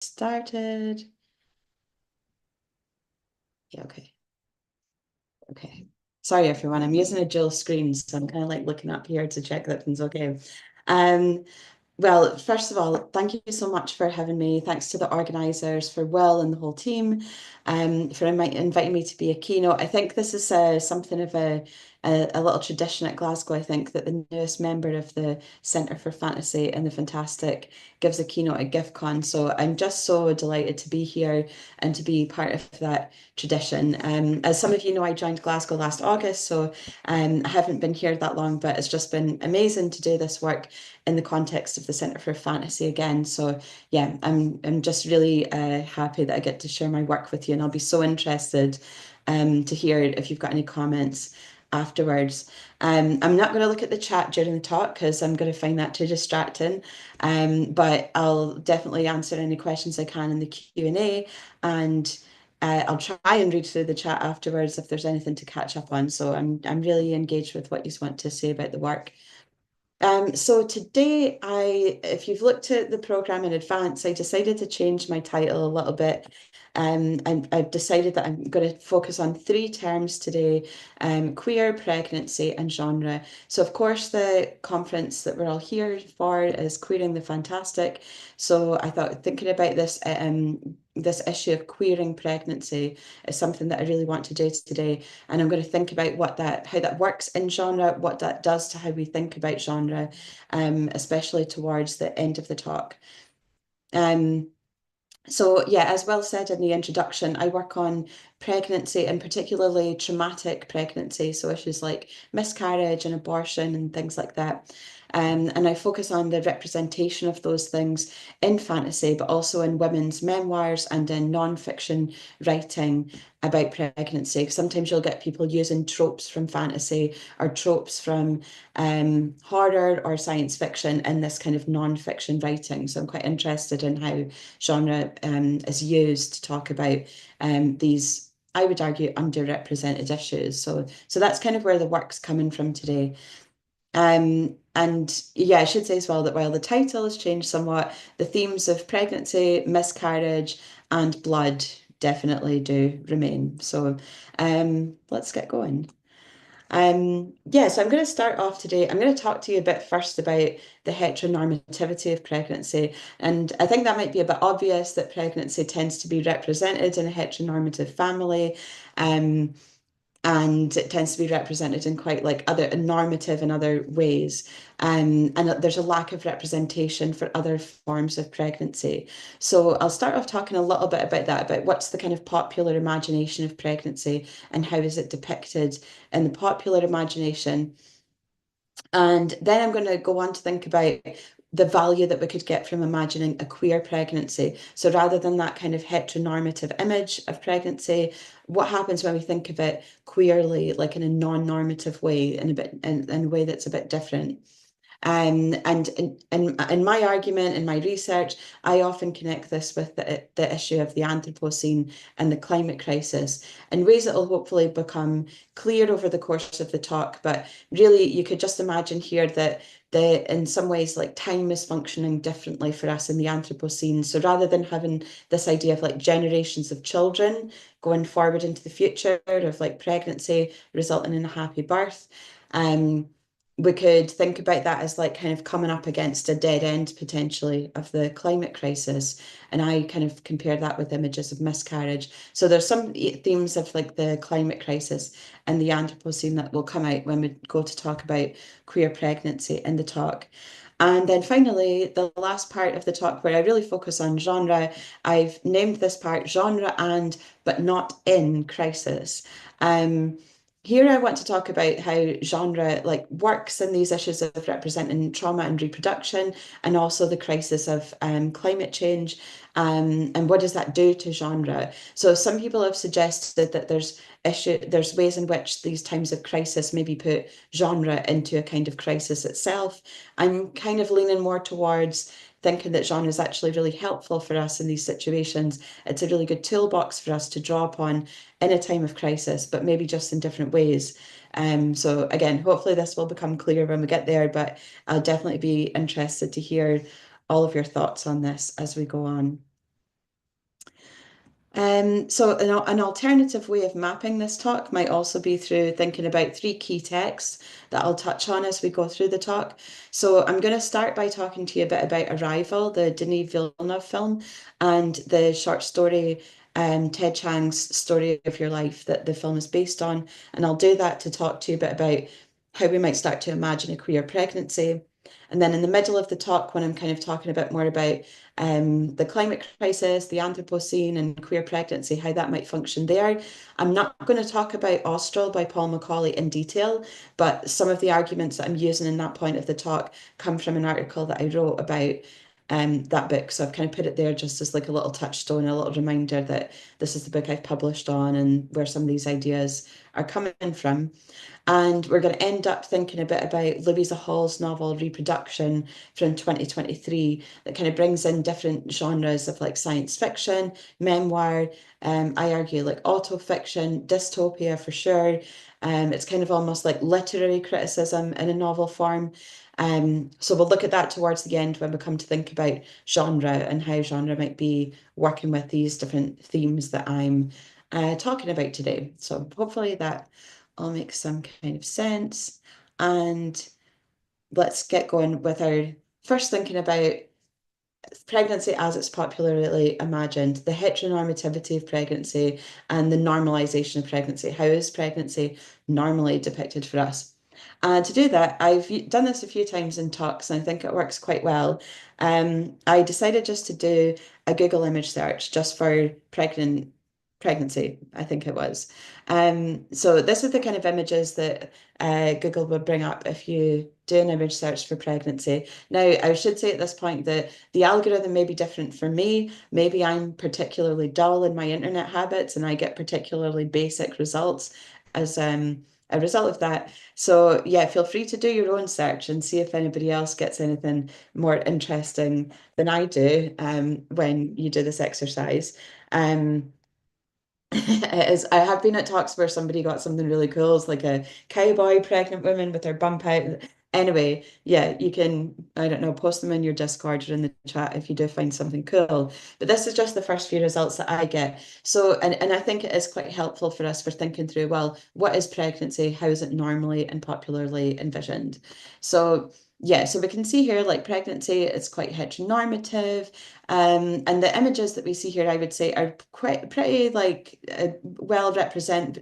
Started. Yeah, okay. Sorry, everyone. I'm using a dual screen, so I'm kind of like looking up here to check that things okay. Um, well, first of all, thank you so much for having me. Thanks to the organisers, for Will and the whole team, for inviting me to be a keynote. I think this is something of a little tradition at Glasgow. I think that the newest member of the Centre for Fantasy and the Fantastic gives a keynote at GIFcon. So I'm just so delighted to be here and to be part of that tradition. As some of you know, I joined Glasgow last August, so I haven't been here that long, but it's just been amazing to do this work in the context of the Centre for Fantasy again. So yeah, I'm just really happy that I get to share my work with you, and I'll be so interested to hear if you've got any comments afterwards. I'm not going to look at the chat during the talk because I'm going to find that too distracting. But I'll definitely answer any questions I can in the Q&A, and I'll try and read through the chat afterwards if there's anything to catch up on. So I'm really engaged with what you want to say about the work. So today, if you've looked at the program in advance, I decided to change my title a little bit. And I've decided that I'm going to focus on three terms today, queer, pregnancy, and genre. So of course, the conference that we're all here for is Queering the Fantastic. So I thought thinking about this issue of queering pregnancy is something that I really want to do today. And I'm going to think about how that works in genre, what that does to how we think about genre, especially towards the end of the talk. So yeah, as Will said in the introduction, I work on pregnancy and particularly traumatic pregnancy, so issues like miscarriage and abortion and things like that. And I focus on the representation of those things in fantasy, but also in women's memoirs and in non-fiction writing about pregnancy. Sometimes you'll get people using tropes from fantasy or tropes from horror or science fiction in this kind of non-fiction writing. So I'm quite interested in how genre is used to talk about these, I would argue, underrepresented issues. So that's kind of where the work's coming from today. And yeah, I should say as well that while the title has changed somewhat, the themes of pregnancy, miscarriage, and blood definitely do remain. So let's get going. Yeah, so I'm going to start off today. I'm going to talk to you a bit first about the heteronormativity of pregnancy. And I think that might be a bit obvious that pregnancy tends to be represented in a heteronormative family. And it tends to be represented in quite like other normative in other ways. And there's a lack of representation for other forms of pregnancy. So I'll start off talking a little bit about that, about what's the kind of popular imagination of pregnancy and how is it depicted in the popular imagination. And then I'm going to go on to think about the value that we could get from imagining a queer pregnancy. So rather than that kind of heteronormative image of pregnancy, what happens when we think of it queerly, like in a non-normative way, in a way that's a bit different? And in my argument, in my research, I often connect this with the issue of the Anthropocene and the climate crisis in ways that will hopefully become clear over the course of the talk. But really, you could just imagine here that in some ways, like time is functioning differently for us in the Anthropocene. So rather than having this idea of like generations of children going forward into the future of like pregnancy resulting in a happy birth, we could think about that as like kind of coming up against a dead end potentially of the climate crisis. And I kind of compare that with images of miscarriage. So there's some themes of like the climate crisis and the Anthropocene that will come out when we go to talk about queer pregnancy in the talk. And then finally, the last part of the talk where I really focus on genre, I've named this part genre and but not in crisis. Here I want to talk about how genre like works in these issues of representing trauma and reproduction, and also the crisis of climate change, and what does that do to genre? So some people have suggested that there's ways in which these times of crisis maybe put genre into a kind of crisis itself. I'm kind of leaning more towards thinking that genre is actually really helpful for us in these situations. It's a really good toolbox for us to draw upon in a time of crisis, but maybe just in different ways. So again, hopefully this will become clear when we get there, but I'll definitely be interested to hear all of your thoughts on this as we go on. So an alternative way of mapping this talk might also be through thinking about three key texts that I'll touch on as we go through the talk. So I'm going to start by talking to you a bit about Arrival, the Denis Villeneuve film, and the short story, Ted Chiang's Story of Your Life that the film is based on. And I'll do that to talk to you a bit about how we might start to imagine a queer pregnancy. And then in the middle of the talk, when I'm kind of talking a bit more about the climate crisis, the Anthropocene, and queer pregnancy, how that might function there. I'm not going to talk about Austral by Paul Macaulay in detail, but some of the arguments that I'm using in that point of the talk come from an article that I wrote about that book. So I've kind of put it there just as like a little touchstone, a little reminder that this is the book I've published on and where some of these ideas are coming from. And we're going to end up thinking a bit about Louisa Hall's novel Reproduction from 2023 that kind of brings in different genres of like science fiction, memoir, I argue like autofiction, dystopia for sure. It's kind of almost like literary criticism in a novel form. So we'll look at that towards the end when we come to think about genre and how genre might be working with these different themes that I'm talking about today. So hopefully that all make some kind of sense. And let's get going with our first thinking about pregnancy as it's popularly imagined, the heteronormativity of pregnancy and the normalization of pregnancy. How is pregnancy normally depicted for us? And to do that, I've done this a few times in talks, and I think it works quite well. I decided just to do a Google image search just for pregnancy, I think it was. So this is the kind of images that Google would bring up if you do an image search for pregnancy. Now, I should say at this point that the algorithm may be different for me. Maybe I'm particularly dull in my internet habits and I get particularly basic results as a result of that. So yeah, feel free to do your own search and see if anybody else gets anything more interesting than I do when you do this exercise. Um, it is, I have been at talks where somebody got something really cool. It's like a cowboy pregnant woman with her bump out. Anyway, yeah, you can, I don't know, post them in your Discord or in the chat if you do find something cool. But this is just the first few results that I get. So, and I think it is quite helpful for us for thinking through, well, what is pregnancy? How is it normally and popularly envisioned? So, yeah, so we can see here like pregnancy, it's quite heteronormative. And the images that we see here, I would say, are quite pretty like well represent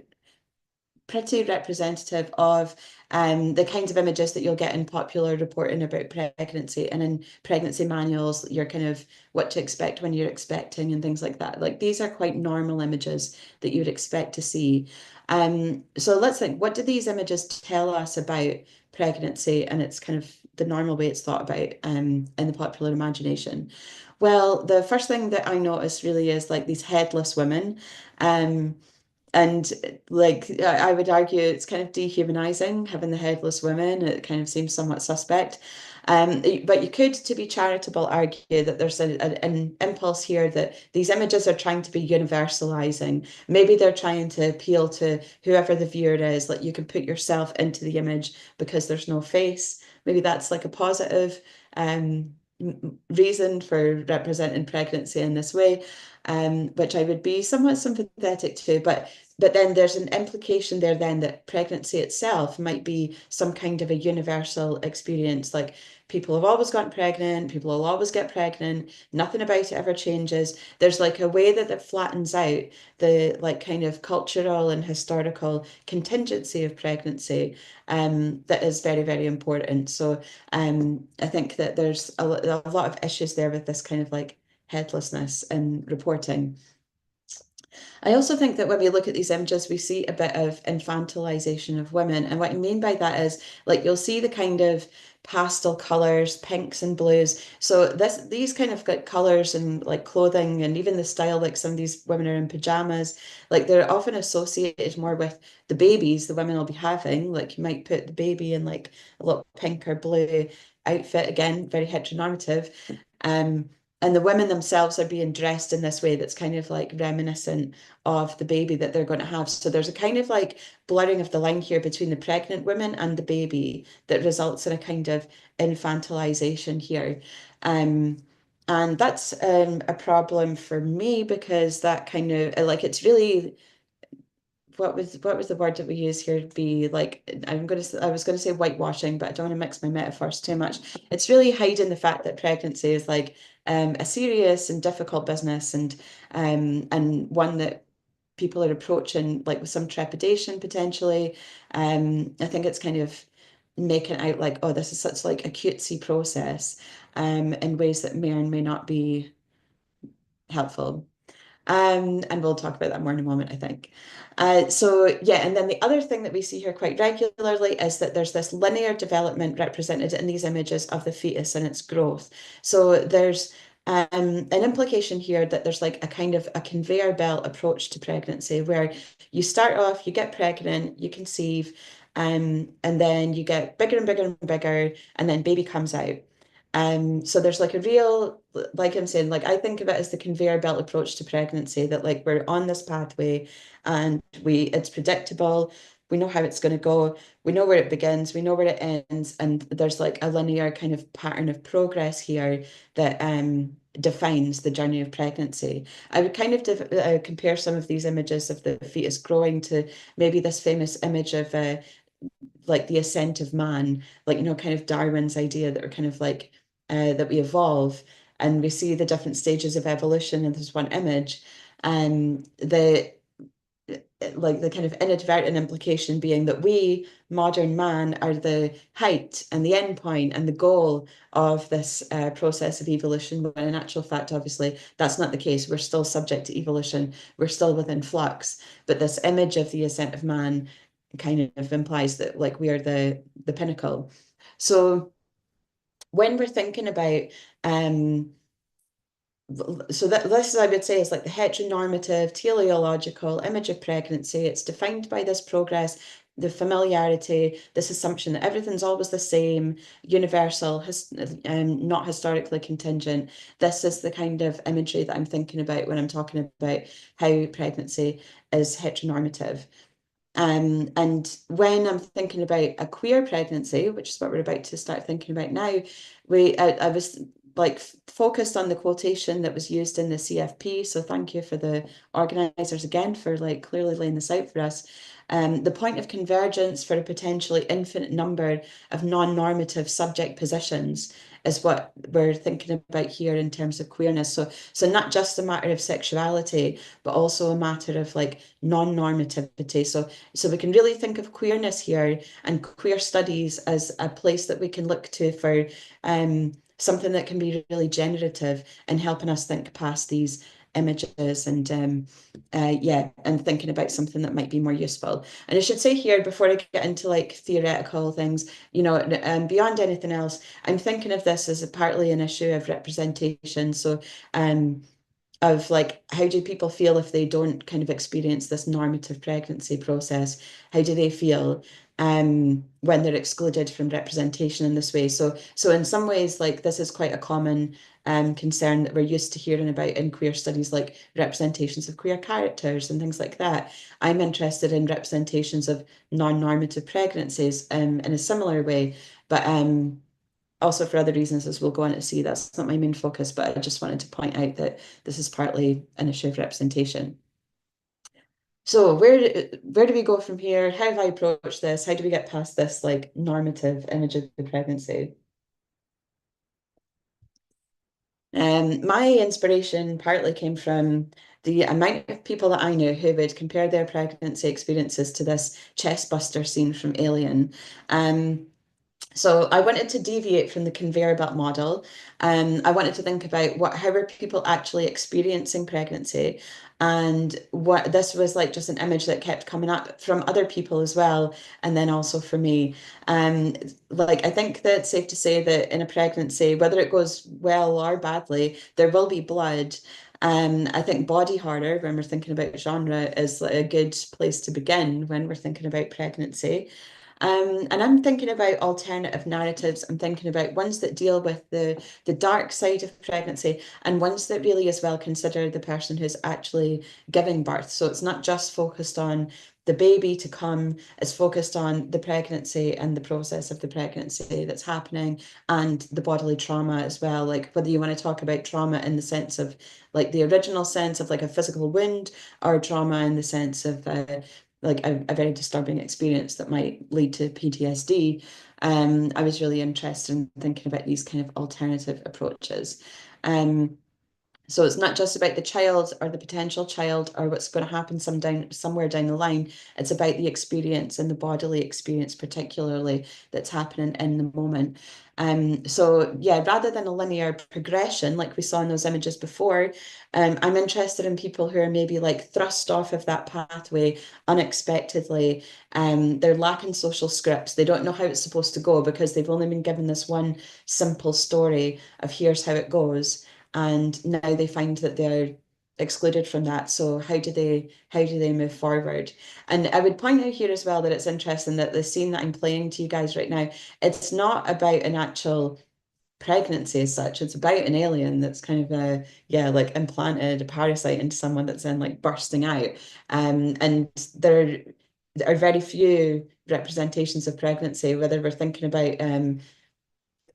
pretty representative of the kinds of images that you'll get in popular reporting about pregnancy and in pregnancy manuals, your kind of what to expect when you're expecting and things like that. Like these are quite normal images that you would expect to see. So let's think, what do these images tell us about pregnancy and it's kind of the normal way it's thought about in the popular imagination? Well, the first thing that I notice really is like these headless women. Um, and like I would argue it's kind of dehumanizing having the headless women. It kind of seems somewhat suspect. But you could, to be charitable, argue that there's an impulse here that these images are trying to be universalizing. Maybe they're trying to appeal to whoever the viewer is, like you can put yourself into the image because there's no face. Maybe that's like a positive reason for representing pregnancy in this way, which I would be somewhat sympathetic to. But then there's an implication there then that pregnancy itself might be some kind of a universal experience. Like people have always gotten pregnant, people will always get pregnant, nothing about it ever changes. There's like a way that flattens out the like kind of cultural and historical contingency of pregnancy that is very, very important. So I think that there's a lot of issues there with this kind of like headlessness in reporting. I also think that when we look at these images, we see a bit of infantilization of women. And what I mean by that is like you'll see the kind of pastel colors, pinks and blues. So these kind of like colors and like clothing and even the style, like some of these women are in pajamas, like they're often associated more with the babies the women will be having. Like you might put the baby in like a little pink or blue outfit, again, very heteronormative. Um, and the women themselves are being dressed in this way that's kind of like reminiscent of the baby that they're going to have. So there's a kind of like blurring of the line here between the pregnant women and the baby that results in a kind of infantilization here. Um, And that's a problem for me because that kind of like it's really what was the word that we use here to be like I was gonna say whitewashing, but I don't want to mix my metaphors too much. It's really hiding the fact that pregnancy is like a serious and difficult business and one that people are approaching like with some trepidation potentially. I think it's kind of making out like, oh, this is such like a cutesy process in ways that may or may not be helpful. And we'll talk about that more in a moment, I think. So yeah, and then the other thing that we see here quite regularly is that there's this linear development represented in these images of the fetus and its growth. So there's an implication here that there's like a kind of a conveyor belt approach to pregnancy where you start off, you get pregnant, you conceive, and then you get bigger and bigger and bigger, and then baby comes out. So there's like a real, like I'm saying, like I think of it as the conveyor belt approach to pregnancy, that like we're on this pathway and it's predictable. We know how it's going to go. We know where it begins. We know where it ends. And there's like a linear kind of pattern of progress here that defines the journey of pregnancy. I would kind of compare some of these images of the fetus growing to maybe this famous image of like the ascent of man, like, you know, kind of Darwin's idea that we're kind of like, that we evolve and we see the different stages of evolution in this one image. The like the kind of inadvertent implication being that we, modern man, are the height and the end point and the goal of this process of evolution, when in actual fact, obviously, that's not the case. We're still subject to evolution. We're still within flux. But this image of the ascent of man kind of implies that like we are the pinnacle. So when we're thinking about so that this I would say is like the heteronormative teleological image of pregnancy. It's defined by this progress, the familiarity, this assumption that everything's always the same, universal, not historically contingent. This is the kind of imagery that I'm thinking about when I'm talking about how pregnancy is heteronormative. And when I'm thinking about a queer pregnancy, which is what we're about to start thinking about now, I was like focused on the quotation that was used in the CFP. So thank you for the organizers again for like clearly laying this out for us. The point of convergence for a potentially infinite number of non-normative subject positions is what we're thinking about here in terms of queerness. So not just a matter of sexuality, but also a matter of like non-normativity. So we can really think of queerness here and queer studies as a place that we can look to for something that can be really generative in helping us think past these images and thinking about something that might be more useful. And I should say here before I get into like theoretical things, you know, beyond anything else, I'm thinking of this as partly an issue of representation. So of like how do people feel if they don't kind of experience this normative pregnancy process? How do they feel when they're excluded from representation in this way? So in some ways, like this is quite a common concern that we're used to hearing about in queer studies, like representations of queer characters and things like that. I'm interested in representations of non-normative pregnancies in a similar way, but also for other reasons, as we'll go on to see, that's not my main focus, but I just wanted to point out that this is partly an issue of representation. So where do we go from here? How have I approached this? How do we get past this like normative image of the pregnancy? My inspiration partly came from the amount of people that I knew who would compare their pregnancy experiences to this chest buster scene from Alien. So I wanted to deviate from the conveyor belt model. I wanted to think about how are people actually experiencing pregnancy, and what this was like just an image that kept coming up from other people as well, and then also for me. Um, like I think that it's safe to say that in a pregnancy, whether it goes well or badly, there will be blood. I think body horror, when we're thinking about genre, is like a good place to begin when we're thinking about pregnancy. And I'm thinking about alternative narratives. I'm thinking about ones that deal with the dark side of pregnancy and ones that really as well consider the person who's actually giving birth. So it's not just focused on the baby to come is focused on the pregnancy and the process of the pregnancy that's happening, and the bodily trauma as well. Like whether you want to talk about trauma in the sense of like the original sense of like a physical wound, or trauma in the sense of like a very disturbing experience that might lead to PTSD. I was really interested in thinking about these kind of alternative approaches. So it's not just about the child or the potential child or what's going to happen somewhere down the line. It's about the experience and the bodily experience, particularly, that's happening in the moment. So yeah, rather than a linear progression like we saw in those images before, I'm interested in people who are maybe like thrust off of that pathway unexpectedly. They're lacking social scripts. They don't know how it's supposed to go because they've only been given this one simple story of here's how it goes, and now they find that they're excluded from that. So how do they move forward? And I would point out here as well that it's interesting that the scene that I'm playing to you guys right now, it's not about an actual pregnancy as such. It's about an alien that's kind of like implanted a parasite into someone that's then like bursting out. And there are very few representations of pregnancy, whether we're thinking about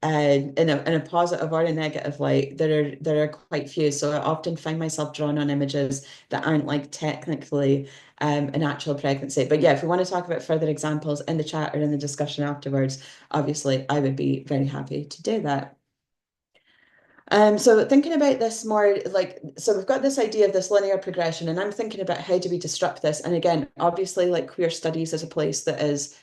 in a positive or a negative light, there are quite few. So I often find myself drawn on images that aren't like technically an actual pregnancy. But yeah, if we want to talk about further examples in the chat or in the discussion afterwards, obviously I would be very happy to do that. So thinking about this more like, so we've got this idea of this linear progression, and I'm thinking about how do we disrupt this? And again, obviously, like queer studies is a place that is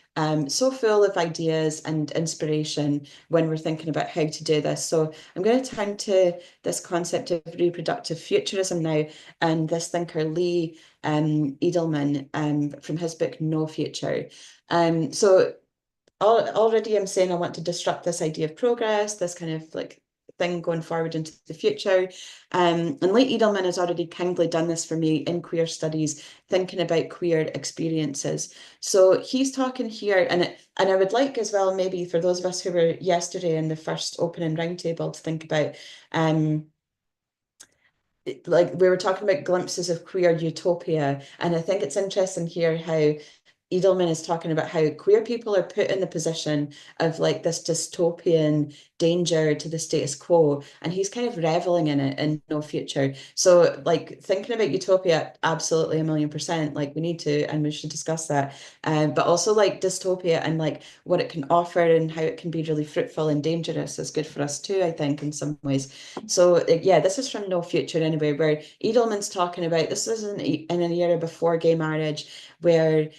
so full of ideas and inspiration when we're thinking about how to do this. So I'm going to turn to this concept of reproductive futurism now, and this thinker Lee Edelman from his book No Future. So already I'm saying I want to disrupt this idea of progress, this kind of like thing going forward into the future. And Lee Edelman has already kindly done this for me in queer studies, thinking about queer experiences. So he's talking here, and I would like as well, maybe for those of us who were yesterday in the first opening roundtable, to think about like we were talking about glimpses of queer utopia. And I think it's interesting here how Edelman is talking about how queer people are put in the position of like this dystopian danger to the status quo, and he's kind of reveling in it in No Future. So like thinking about utopia, absolutely 1,000,000%, like we need to, and we should discuss that. But also like dystopia and like what it can offer and how it can be really fruitful and dangerous is good for us too, I think, in some ways. So yeah, this is from No Future anyway, where Edelman's talking about this is in an era before gay marriage, where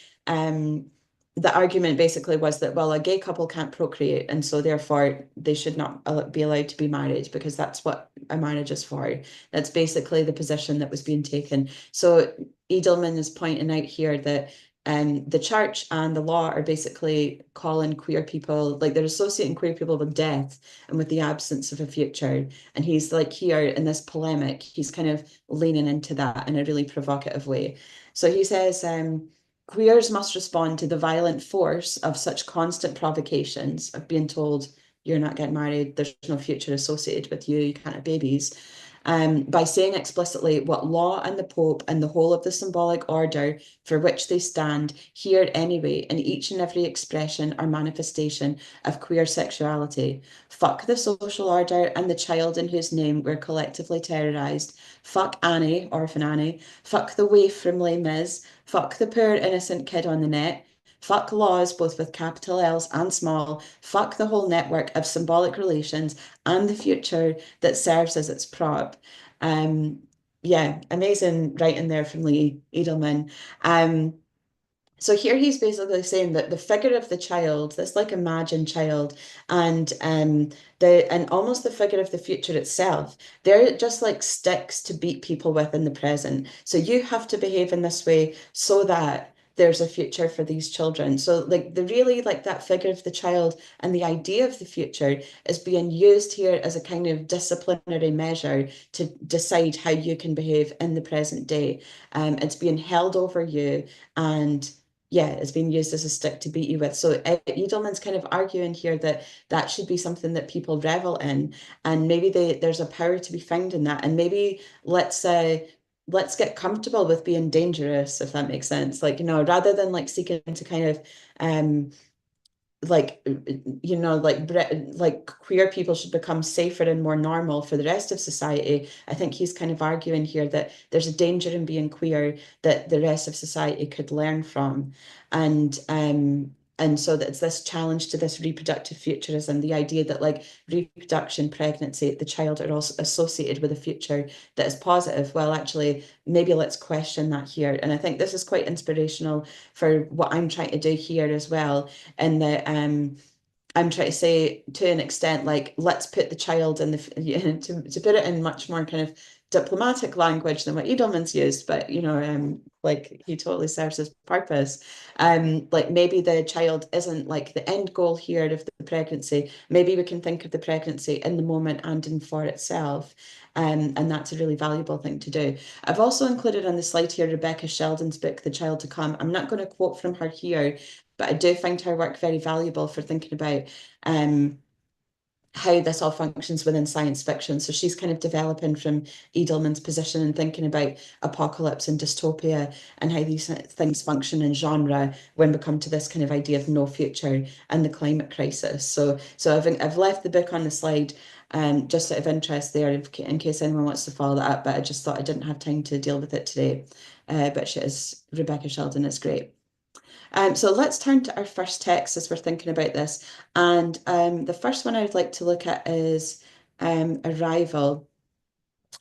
the argument basically was that, well, a gay couple can't procreate, and so therefore they should not be allowed to be married because that's what a marriage is for. That's basically the position that was being taken. So Edelman is pointing out here that the church and the law are basically calling queer people, like they're associating queer people with death and with the absence of a future. And he's like here in this polemic, he's kind of leaning into that in a really provocative way. So he says, queers must respond to the violent force of such constant provocations of being told you're not getting married, there's no future associated with you, you can't have babies, by saying explicitly what law and the Pope and the whole of the symbolic order for which they stand here anyway in each and every expression or manifestation of queer sexuality. Fuck the social order and the child in whose name we're collectively terrorised. Fuck Annie, Orphan Annie. Fuck the waif from Les Mis. Fuck the poor innocent kid on the net. Fuck laws, both with capital L's and small. Fuck the whole network of symbolic relations and the future that serves as its prop. Yeah, amazing writing there from Lee Edelman. So here he's basically saying that the figure of the child, this like imagined child, and almost the figure of the future itself, they're just like sticks to beat people with in the present. So you have to behave in this way so that there's a future for these children. So like the really like that figure of the child and the idea of the future is being used here as a kind of disciplinary measure to decide how you can behave in the present day. It's being held over you, and yeah, it's been used as a stick to beat you with. So Edelman's kind of arguing here that that should be something that people revel in, and maybe there's a power to be found in that. And maybe let's let's get comfortable with being dangerous, if that makes sense. Like, rather than like seeking to kind of like like queer people should become safer and more normal for the rest of society. I think he's kind of arguing here that there's a danger in being queer that the rest of society could learn from. And so that's this challenge to this reproductive futurism, the idea that like reproduction, pregnancy, the child are also associated with a future that is positive. Well, actually, maybe let's question that here. And I think this is quite inspirational for what I'm trying to do here as well, in that I'm trying to say to an extent, like, let's put the child in to put it in much more kind of diplomatic language than what Edelman's used, but like he totally serves his purpose. Like maybe the child isn't like the end goal here of the pregnancy. Maybe we can think of the pregnancy in the moment and in for itself. And that's a really valuable thing to do. I've also included on the slide here Rebecca Sheldon's book, The Child to Come. I'm not going to quote from her here, but I do find her work very valuable for thinking about how this all functions within science fiction. So she's kind of developing from Edelman's position and thinking about apocalypse and dystopia and how these things function in genre when we come to this kind of idea of no future and the climate crisis. So I've left the book on the slide just out of interest there in case anyone wants to follow that up, but I just thought I didn't have time to deal with it today. But Rebecca Sheldon is great. So let's turn to our first text as we're thinking about this. And the first one I would like to look at is Arrival.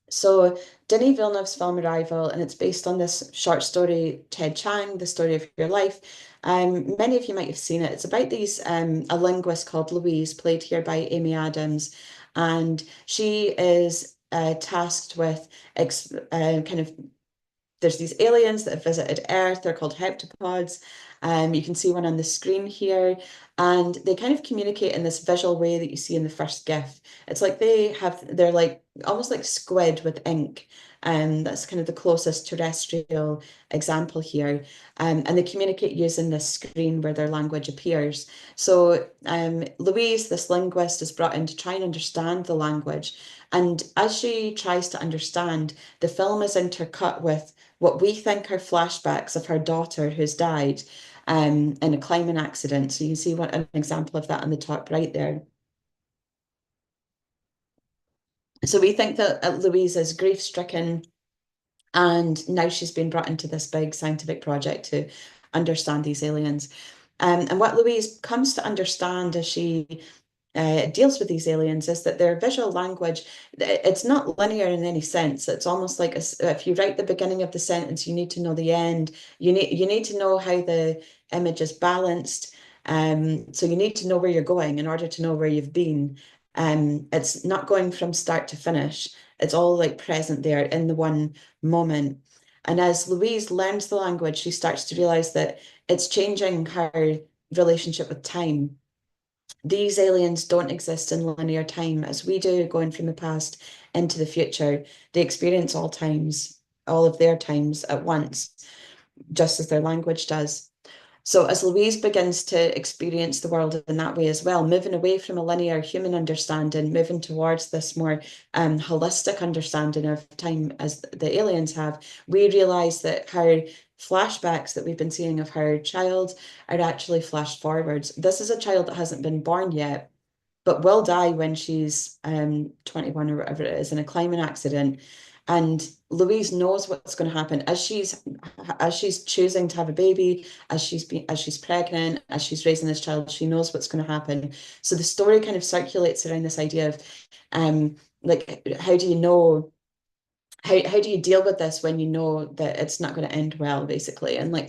So Denis Villeneuve's film Arrival, and it's based on this short story, Ted Chiang, The Story of Your Life. Many of you might have seen it. It's about a linguist called Louise, played here by Amy Adams, and she is tasked with kind of there's these aliens that have visited Earth. They're called heptapods. You can see one on the screen here, and they kind of communicate in this visual way that you see in the first GIF. It's like they're like almost like squid with ink. That's kind of the closest terrestrial example here. And they communicate using this screen where their language appears. So Louise, this linguist, is brought in to try and understand the language. And as she tries to understand, the film is intercut with what we think are flashbacks of her daughter who's died in a climate accident. So you can see an example of that on the top right there. So we think that Louise is grief-stricken, and now she's been brought into this big scientific project to understand these aliens. And what Louise comes to understand as she deals with these aliens is that their visual language, it's not linear in any sense. It's almost like if you write the beginning of the sentence, you need to know the end. You need to know how the image is balanced. So you need to know where you're going in order to know where you've been. It's not going from start to finish. It's all like present there in the one moment. And as Louise learns the language, she starts to realize that it's changing her relationship with time. These aliens don't exist in linear time as we do, going from the past into the future. They experience all of their times at once, just as their language does. So as Louise begins to experience the world in that way as well, moving away from a linear human understanding, moving towards this more holistic understanding of time as the aliens have, we realize that her flashbacks that we've been seeing of her child are actually flash forwards. This is a child that hasn't been born yet, but will die when she's 21 or whatever it is in a climate accident. And Louise knows what's going to happen as she's choosing to have a baby, as she's pregnant, as she's raising this child. She knows what's going to happen. So the story kind of circulates around this idea of like, how do you know? How do you deal with this when you know that it's not going to end well, basically? And like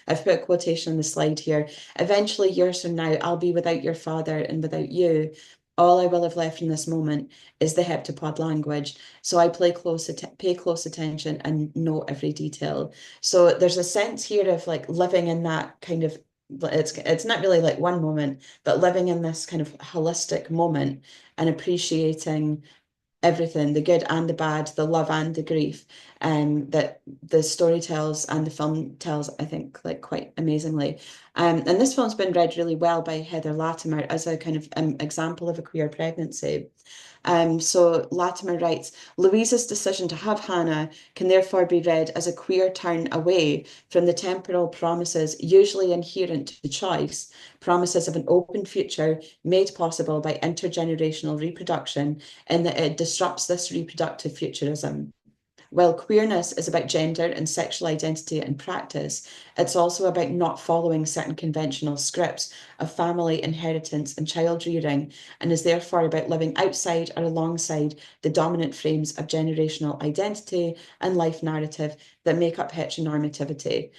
I've put a quotation on the slide here. Eventually, years from now, I'll be without your father and without you. All I will have left from this moment is the heptapod language. So I pay close attention and know every detail. So there's a sense here of like living in that kind of, it's not really like one moment, but living in this kind of holistic moment and appreciating everything, the good and the bad, the love and the grief. that the story tells and the film tells, I think, like quite amazingly. And this film's been read really well by Heather Latimer as a kind of example of a queer pregnancy. So Latimer writes, Louisa's decision to have Hannah can therefore be read as a queer turn away from the temporal promises usually inherent to choice, promises of an open future made possible by intergenerational reproduction, in that it disrupts this reproductive futurism. While queerness is about gender and sexual identity and practice, it's also about not following certain conventional scripts of family inheritance and child rearing, and is therefore about living outside or alongside the dominant frames of generational identity and life narrative that make up heteronormativity.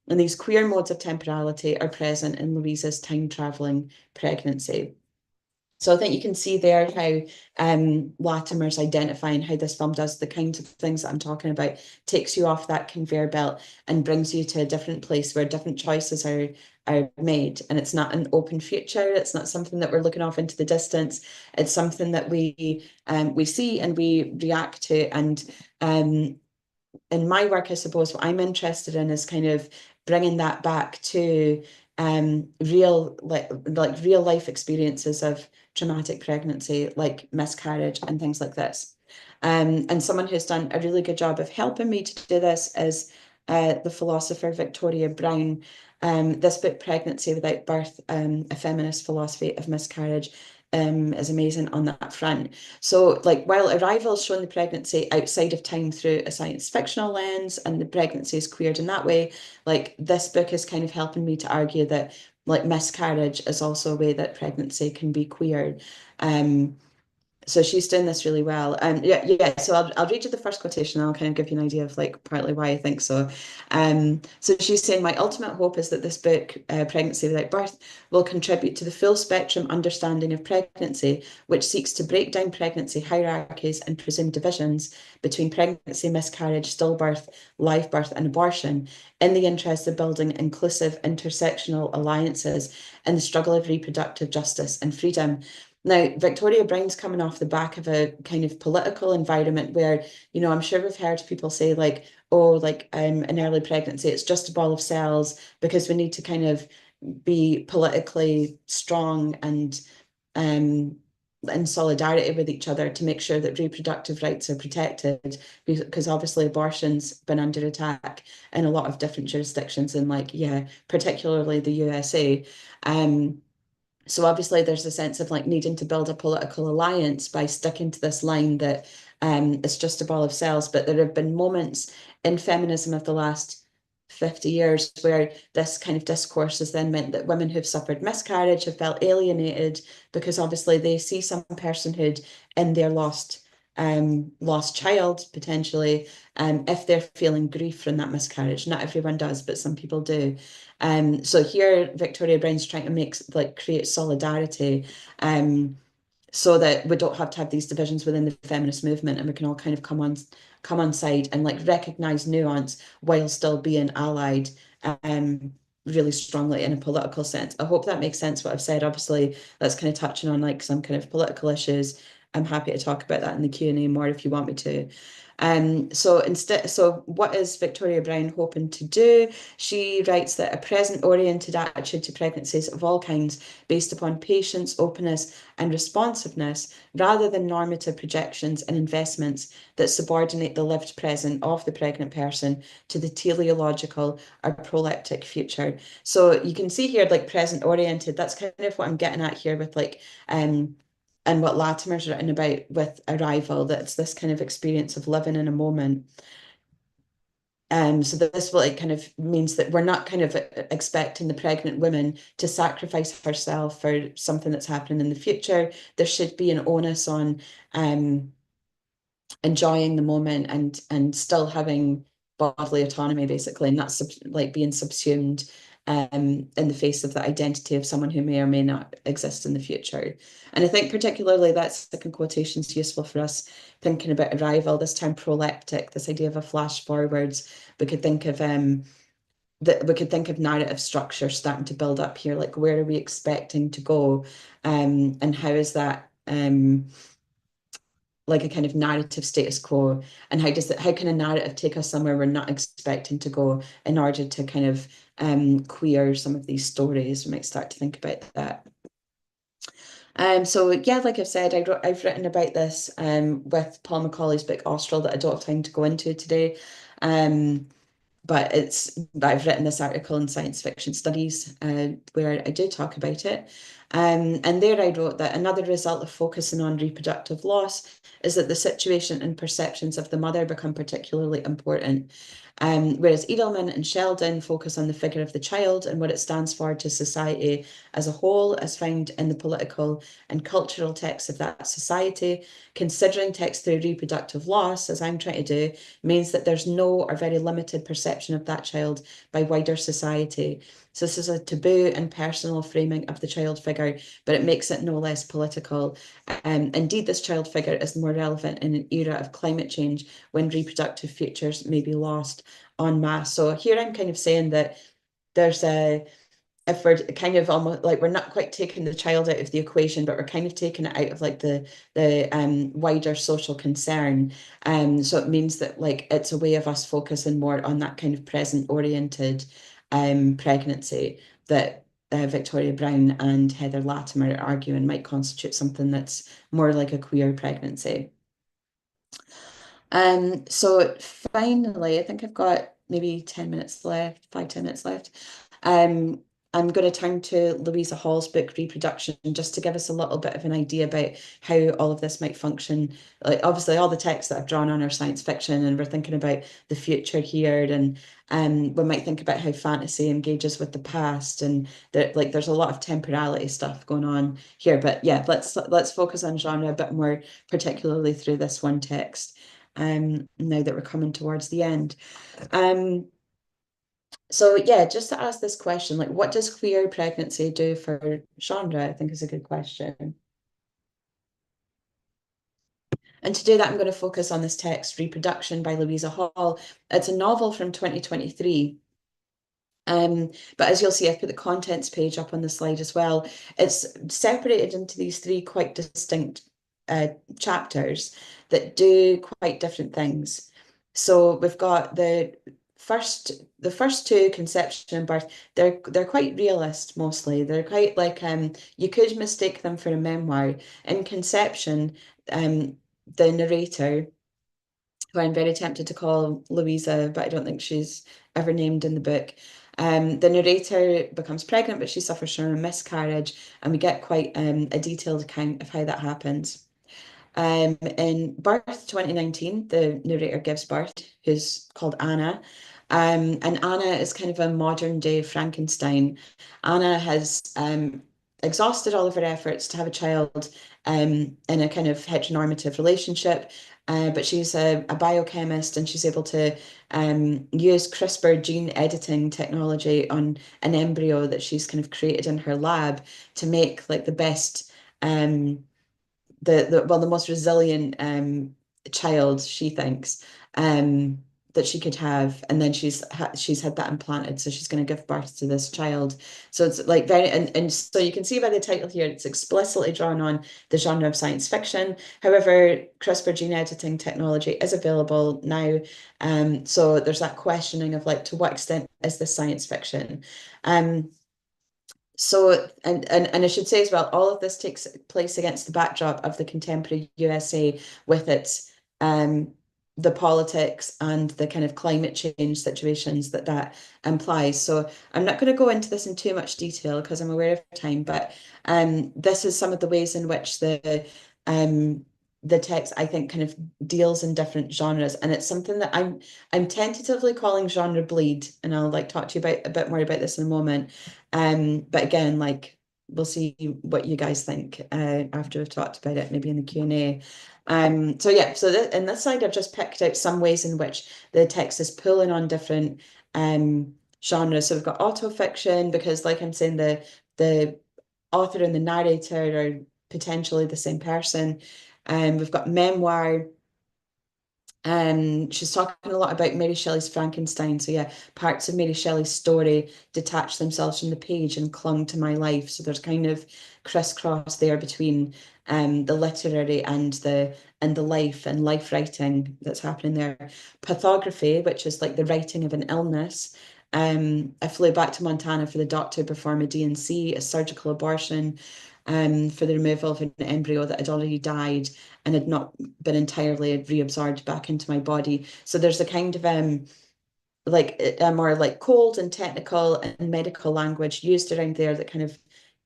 And these queer modes of temporality are present in Louisa's time-traveling pregnancy. So I think you can see there how Latimer's identifying how this film does the kinds of things that I'm talking about, takes you off that conveyor belt and brings you to a different place where different choices are made. And it's not an open future. It's not something that we're looking off into the distance. It's something that we see and we react to. And in my work, I suppose what I'm interested in is kind of bringing that back to real like real life experiences of traumatic pregnancy, like miscarriage and things like this. And someone who's done a really good job of helping me to do this is the philosopher Victoria Brown. This book, Pregnancy Without Birth, a feminist philosophy of miscarriage, is amazing on that front. So, like, while Arrival's shown the pregnancy outside of time through a science fictional lens, and the pregnancy is queered in that way, like this book is kind of helping me to argue that like miscarriage is also a way that pregnancy can be queered. So she's doing this really well. Yeah. So I'll read you the first quotation and I'll kind of give you an idea of like partly why I think so. So she's saying, my ultimate hope is that this book, Pregnancy Without Birth, will contribute to the full spectrum understanding of pregnancy, which seeks to break down pregnancy hierarchies and presumed divisions between pregnancy, miscarriage, stillbirth, live birth, and abortion, in the interest of building inclusive intersectional alliances in the struggle of reproductive justice and freedom. Now, Victoria Brown's coming off the back of a kind of political environment where, I'm sure we've heard people say like, oh, like in early pregnancy, it's just a ball of cells because we need to kind of be politically strong and in solidarity with each other to make sure that reproductive rights are protected, because obviously abortion's been under attack in a lot of different jurisdictions and like, yeah, particularly the USA. So obviously there's a sense of like needing to build a political alliance by sticking to this line that it's just a ball of cells. But there have been moments in feminism of the last 50 years where this kind of discourse has then meant that women who've suffered miscarriage have felt alienated because obviously they see some personhood in their lost child potentially, if they're feeling grief from that miscarriage. Not everyone does, but some people do. So here Victoria Brown's trying to create solidarity, so that we don't have to have these divisions within the feminist movement, and we can all kind of come on side and like recognize nuance while still being allied really strongly in a political sense. I hope that makes sense what I've said. Obviously, that's kind of touching on like some kind of political issues. I'm happy to talk about that in the Q&A more if you want me to. So what is Victoria Brown hoping to do? She writes that a present-oriented attitude to pregnancies of all kinds, based upon patience, openness, and responsiveness, rather than normative projections and investments that subordinate the lived present of the pregnant person to the teleological or proleptic future. So you can see here, like present-oriented, that's kind of what I'm getting at here with like, and what Latimer's written about with Arrival, that it's this kind of experience of living in a moment. So this like kind of means that we're not kind of expecting the pregnant woman to sacrifice herself for something that's happening in the future. There should be an onus on enjoying the moment and still having bodily autonomy, basically, and that's like being subsumed in the face of the identity of someone who may or may not exist in the future. And I think particularly that second quotation is useful for us thinking about Arrival, this term proleptic, this idea of a flash forwards. We could think of narrative structure starting to build up here, like where are we expecting to go, and how is that like a kind of narrative status quo, and how can a narrative take us somewhere we're not expecting to go in order to kind of queer some of these stories. We might start to think about that. So yeah, like I've said, I've written about this with Paul Macaulay's book Austral that I don't have time to go into today. But I've written this article in Science Fiction Studies where I do talk about it. And there I wrote that another result of focusing on reproductive loss is that the situation and perceptions of the mother become particularly important. Whereas Edelman and Sheldon focus on the figure of the child and what it stands for to society as a whole, as found in the political and cultural texts of that society. Considering text through reproductive loss, as I'm trying to do, means that there's no or very limited perception of that child by wider society. So this is a taboo and personal framing of the child figure, but it makes it no less political. Indeed, this child figure is more relevant in an era of climate change when reproductive futures may be lost en masse. So here I'm kind of saying that there's if we're kind of almost like we're not quite taking the child out of the equation, but we're kind of taking it out of like the wider social concern. So it means that like it's a way of us focusing more on that kind of present oriented pregnancy that Victoria Brown and Heather Latimer are arguing might constitute something that's more like a queer pregnancy. So finally, I think I've got maybe 10 minutes left, 5, 10 minutes left. I'm going to turn to Louisa Hall's book, Reproduction, just to give us a little bit of an idea about how all of this might function. Like obviously all the texts that I've drawn on are science fiction, and we're thinking about the future here, and we might think about how fantasy engages with the past, and there's a lot of temporality stuff going on here. But yeah, let's focus on genre a bit more, particularly through this one text. Now that we're coming towards the end. So yeah, just to ask this question, like what does queer pregnancy do for genre? I think is a good question. And to do that, I'm going to focus on this text, Reproduction by Louisa Hall. It's a novel from 2023. But as you'll see, I've put the contents page up on the slide as well. It's separated into these three quite distinct chapters that do quite different things. So we've got the first two, conception and birth, they're quite realist mostly. They're quite like you could mistake them for a memoir. In conception, the narrator, who I'm very tempted to call Louisa, but I don't think she's ever named in the book. The narrator becomes pregnant, but she suffers from a miscarriage, and we get quite a detailed account of how that happens. In Birth 2019, the narrator gives birth, who's called Anna. And Anna is kind of a modern day Frankenstein. Anna has exhausted all of her efforts to have a child in a kind of heteronormative relationship. But she's a biochemist, and she's able to use CRISPR gene editing technology on an embryo that she's kind of created in her lab to make like the best the most resilient child, she thinks, that she could have. And then she's had that implanted, so she's going to give birth to this child. So it's like very and so you can see by the title here, it's explicitly drawn on the genre of science fiction. However, CRISPR gene editing technology is available now. So there's that questioning of like, to what extent is this science fiction? So, and I should say as well, all of this takes place against the backdrop of the contemporary USA with its the politics and the kind of climate change situations that implies. So I'm not going to go into this in too much detail because I'm aware of time, but this is some of the ways in which the text, I think, kind of deals in different genres, and it's something that I'm tentatively calling genre bleed, and I'll like talk to you about a bit more about this in a moment. But again, like we'll see what you guys think after we've talked about it, maybe in the Q&A. So yeah, so in this slide, I've just picked out some ways in which the text is pulling on different genres. So we've got autofiction, because like I'm saying, the author and the narrator are potentially the same person. We've got memoir, She's talking a lot about Mary Shelley's Frankenstein. So yeah, parts of Mary Shelley's story detached themselves from the page and clung to my life. So there's kind of crisscross there between the literary and the life writing that's happening there. Pathography, which is like the writing of an illness. I flew back to Montana for the doctor to perform a D&C, a surgical abortion, for the removal of an embryo that had already died and had not been entirely reabsorbed back into my body. So there's a kind of like a more like cold and technical and medical language used around there that kind of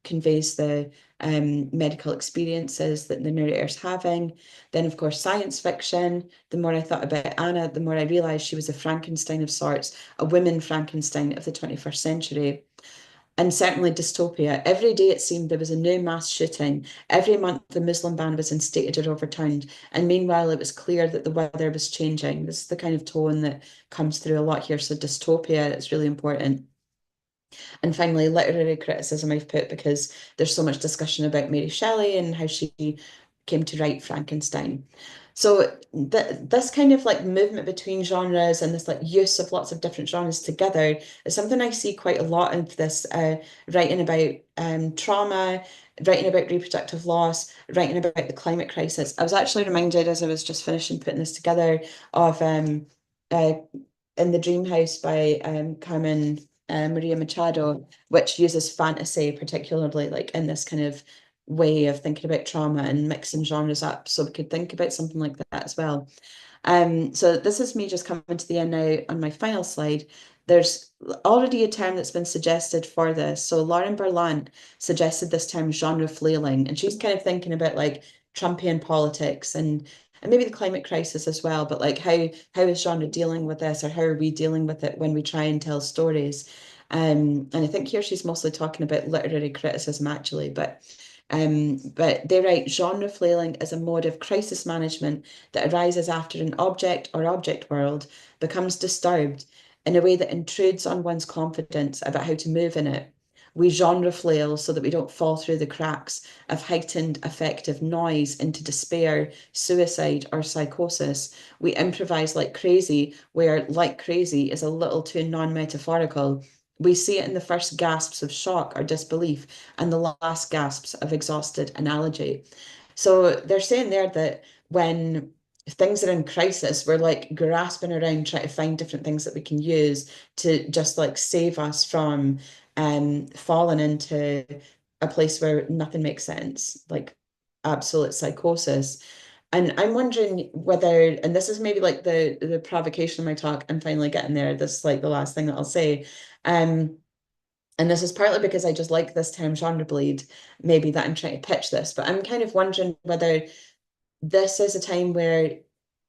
conveys the medical experiences that the narrator's having. Then, of course, science fiction. The more I thought about Anna, the more I realized she was a Frankenstein of sorts, a women Frankenstein of the 21st century. And certainly dystopia. Every day it seemed there was a new mass shooting. Every month the Muslim ban was instated or overturned. And meanwhile, it was clear that the weather was changing. This is the kind of tone that comes through a lot here. So dystopia is really important. And finally, literary criticism I've put because there's so much discussion about Mary Shelley and how she came to write Frankenstein. So this kind of like movement between genres and this like use of lots of different genres together is something I see quite a lot in this writing about trauma, writing about reproductive loss, writing about the climate crisis. I was actually reminded as I was just finishing putting this together of uh, In the Dream House by Carmen Maria Machado, which uses fantasy particularly like in this kind of way of thinking about trauma and mixing genres up. So we could think about something like that as well. So this is me just coming to the end now on my final slide. There's already a term that's been suggested for this. So Lauren Berlant suggested this term genre flailing, and she's kind of thinking about like Trumpian politics and maybe the climate crisis as well, but like how is genre dealing with this, or how are we dealing with it when we try and tell stories? And I think here she's mostly talking about literary criticism actually, but they write genre flailing is a mode of crisis management that arises after an object or object world becomes disturbed in a way that intrudes on one's confidence about how to move in it. We genre flail so that we don't fall through the cracks of heightened affective noise into despair, suicide, or psychosis. We improvise like crazy, where like crazy is a little too non-metaphorical. We see it in the first gasps of shock or disbelief and the last gasps of exhausted analogy. So they're saying there that when things are in crisis, we're like grasping around trying to find different things that we can use to just like save us from falling into a place where nothing makes sense, like absolute psychosis. And I'm wondering whether, and this is maybe like the provocation of my talk, I'm finally getting there. This is like the last thing that I'll say. Um, and this is partly because I just like this term genre bleed, maybe that I'm trying to pitch this, but I'm kind of wondering whether this is a time where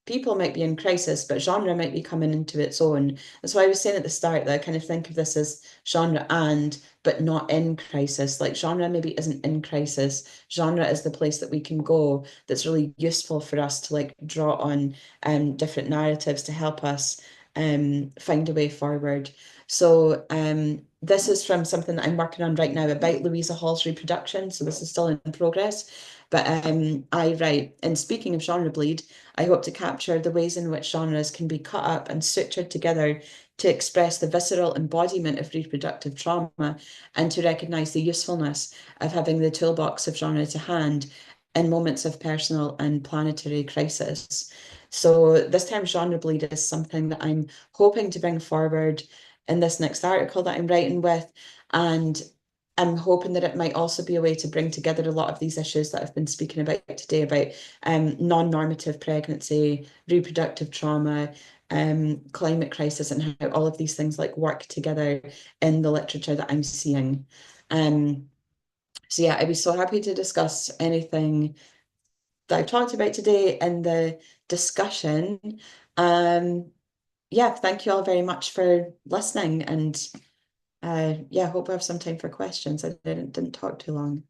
people might be in crisis, but genre might be coming into its own. That's why I was saying at the start that I kind of think of this as genre but not in crisis. Like genre maybe isn't in crisis. Genre is the place that we can go that's really useful for us to like draw on different narratives to help us find a way forward. So this is from something that I'm working on right now about Louisa Hall's reproduction. So this is still in progress. But I write, and speaking of genre bleed, I hope to capture the ways in which genres can be cut up and sutured together to express the visceral embodiment of reproductive trauma and to recognize the usefulness of having the toolbox of genre to hand in moments of personal and planetary crisis. So this term genre bleed is something that I'm hoping to bring forward in this next article that I'm writing with. And I'm hoping that it might also be a way to bring together a lot of these issues that I've been speaking about today about non-normative pregnancy, reproductive trauma, climate crisis, and how all of these things like work together in the literature that I'm seeing. So yeah, I'd be so happy to discuss anything that I've talked about today in the discussion. Yeah, thank you all very much for listening, and yeah, hope we have some time for questions. I didn't talk too long.